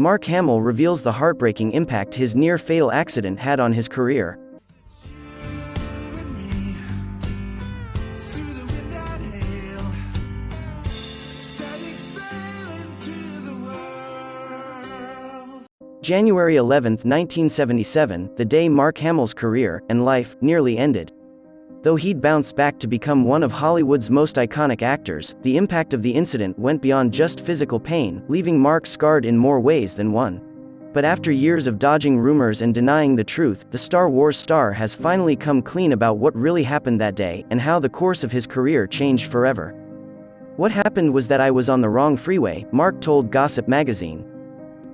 Mark Hamill reveals the heartbreaking impact his near-fatal accident had on his career. January 11, 1977, the day Mark Hamill's career and life nearly ended. Though he'd bounced back to become one of Hollywood's most iconic actors, the impact of the incident went beyond just physical pain, leaving Mark scarred in more ways than one. But after years of dodging rumors and denying the truth, the Star Wars star has finally come clean about what really happened that day and how the course of his career changed forever. "What happened was that I was on the wrong freeway," Mark told Gossip magazine.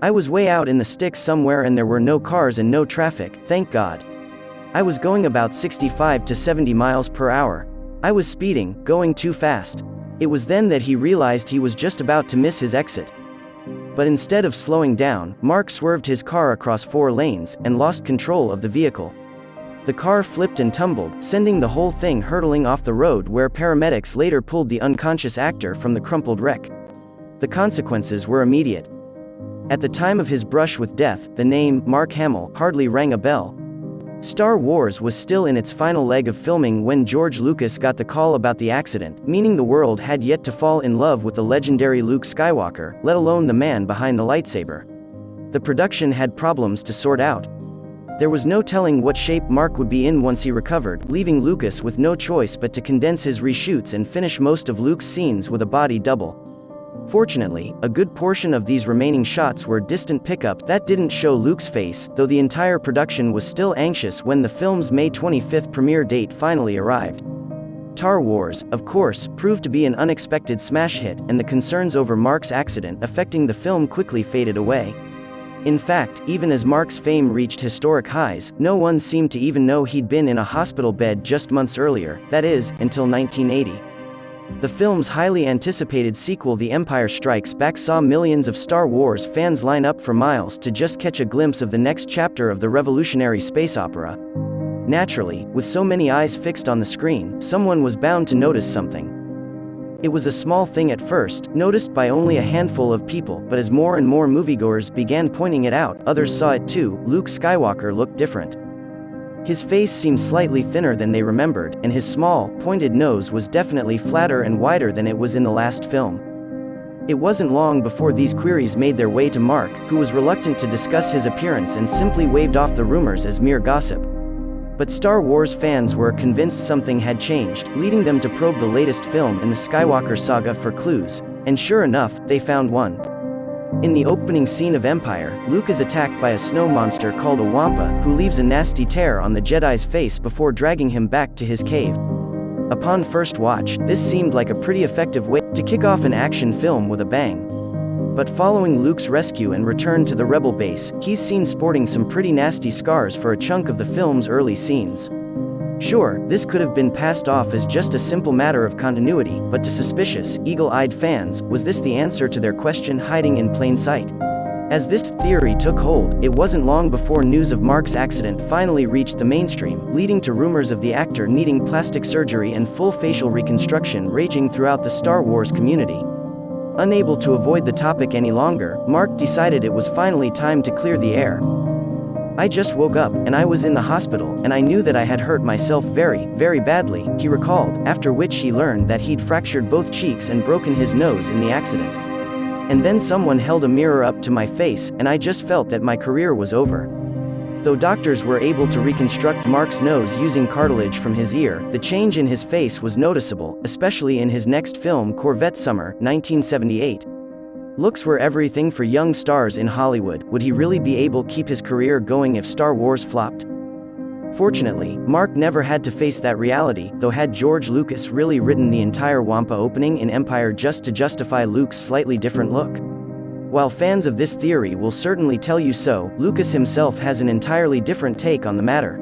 "I was way out in the sticks somewhere and there were no cars and no traffic, thank God. I was going about 65 to 70 miles per hour. I was speeding, going too fast. It was then that he realized he was just about to miss his exit. But instead of slowing down, Mark swerved his car across 4 lanes and lost control of the vehicle. The car flipped and tumbled, sending the whole thing hurtling off the road, where paramedics later pulled the unconscious actor from the crumpled wreck. The consequences were immediate. At the time of his brush with death, the name Mark Hamill hardly rang a bell. Star Wars was still in its final leg of filming when George Lucas got the call about the accident, meaning the world had yet to fall in love with the legendary Luke Skywalker, let alone the man behind the lightsaber. The production had problems to sort out. There was no telling what shape Mark would be in once he recovered, leaving Lucas with no choice but to condense his reshoots and finish most of Luke's scenes with a body double. Fortunately, a good portion of these remaining shots were distant pickup that didn't show Luke's face, though the entire production was still anxious when the film's May 25th premiere date finally arrived. Star Wars, of course, proved to be an unexpected smash hit, and the concerns over Mark's accident affecting the film quickly faded away. In fact, even as Mark's fame reached historic highs, no one seemed to even know he'd been in a hospital bed just months earlier, that is, until 1980. The film's highly anticipated sequel The Empire Strikes Back saw millions of Star Wars fans line up for miles to just catch a glimpse of the next chapter of the revolutionary space opera. Naturally, with so many eyes fixed on the screen, someone was bound to notice something. It was a small thing at first, noticed by only a handful of people, but as more and more moviegoers began pointing it out, others saw it too. Luke Skywalker looked different. His face seemed slightly thinner than they remembered, and his small, pointed nose was definitely flatter and wider than it was in the last film. It wasn't long before these queries made their way to Mark, who was reluctant to discuss his appearance and simply waved off the rumors as mere gossip. But Star Wars fans were convinced something had changed, leading them to probe the latest film in the Skywalker saga for clues, and sure enough, they found one. In the opening scene of Empire, Luke is attacked by a snow monster called a Wampa, who leaves a nasty tear on the Jedi's face before dragging him back to his cave. Upon first watch, this seemed like a pretty effective way to kick off an action film with a bang. But following Luke's rescue and return to the Rebel base, he's seen sporting some pretty nasty scars for a chunk of the film's early scenes. Sure, this could have been passed off as just a simple matter of continuity, but to suspicious, eagle-eyed fans, was this the answer to their question hiding in plain sight? As this theory took hold, it wasn't long before news of Mark's accident finally reached the mainstream, leading to rumors of the actor needing plastic surgery and full facial reconstruction raging throughout the Star Wars community. Unable to avoid the topic any longer, Mark decided it was finally time to clear the air. "I just woke up, and I was in the hospital, and I knew that I had hurt myself very, very badly," he recalled, after which he learned that he'd fractured both cheeks and broken his nose in the accident. "And then someone held a mirror up to my face, and I just felt that my career was over." Though doctors were able to reconstruct Mark's nose using cartilage from his ear, the change in his face was noticeable, especially in his next film Corvette Summer, 1978. Looks were everything for young stars in Hollywood. Would he really be able to keep his career going if Star Wars flopped? Fortunately, Mark never had to face that reality, though had George Lucas really written the entire Wampa opening in Empire just to justify Luke's slightly different look? While fans of this theory will certainly tell you so, Lucas himself has an entirely different take on the matter.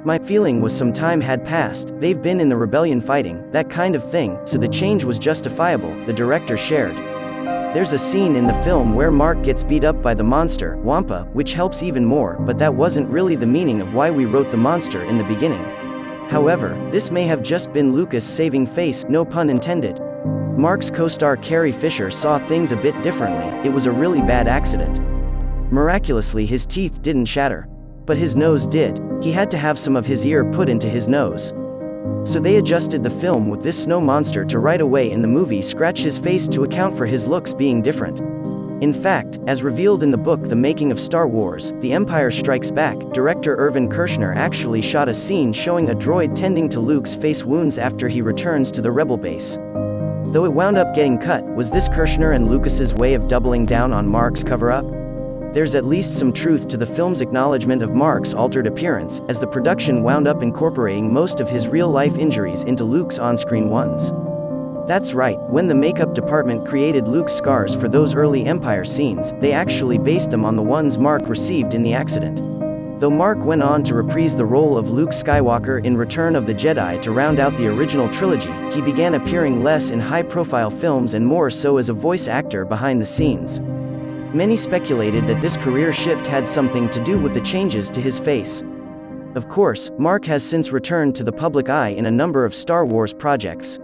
"My feeling was some time had passed, they've been in the rebellion fighting, that kind of thing, so the change was justifiable," the director shared. There's a scene in the film where Mark gets beat up by the monster, Wampa, which helps even more, but that wasn't really the meaning of why we wrote the monster in the beginning. However, this may have just been Lucas saving face, no pun intended. Mark's co-star Carrie Fisher saw things a bit differently. "It was a really bad accident. Miraculously, his teeth didn't shatter. But his nose did. He had to have some of his ear put into his nose. So they adjusted the film with this snow monster to right away in the movie scratch his face to account for his looks being different. In fact, as revealed in the book The Making of Star Wars, The Empire Strikes Back, director Irvin Kershner actually shot a scene showing a droid tending to Luke's face wounds after he returns to the Rebel base. Though it wound up getting cut, was this Kershner and Lucas's way of doubling down on Mark's cover-up? There's at least some truth to the film's acknowledgement of Mark's altered appearance, as the production wound up incorporating most of his real-life injuries into Luke's on-screen ones. That's right, when the makeup department created Luke's scars for those early Empire scenes, they actually based them on the ones Mark received in the accident. Though Mark went on to reprise the role of Luke Skywalker in Return of the Jedi to round out the original trilogy, he began appearing less in high-profile films and more so as a voice actor behind the scenes. Many speculated that this career shift had something to do with the changes to his face. Of course, Mark has since returned to the public eye in a number of Star Wars projects.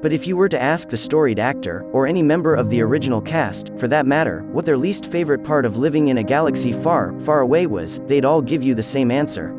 But if you were to ask the storied actor, or any member of the original cast, for that matter, what their least favorite part of living in a galaxy far, far away was, they'd all give you the same answer.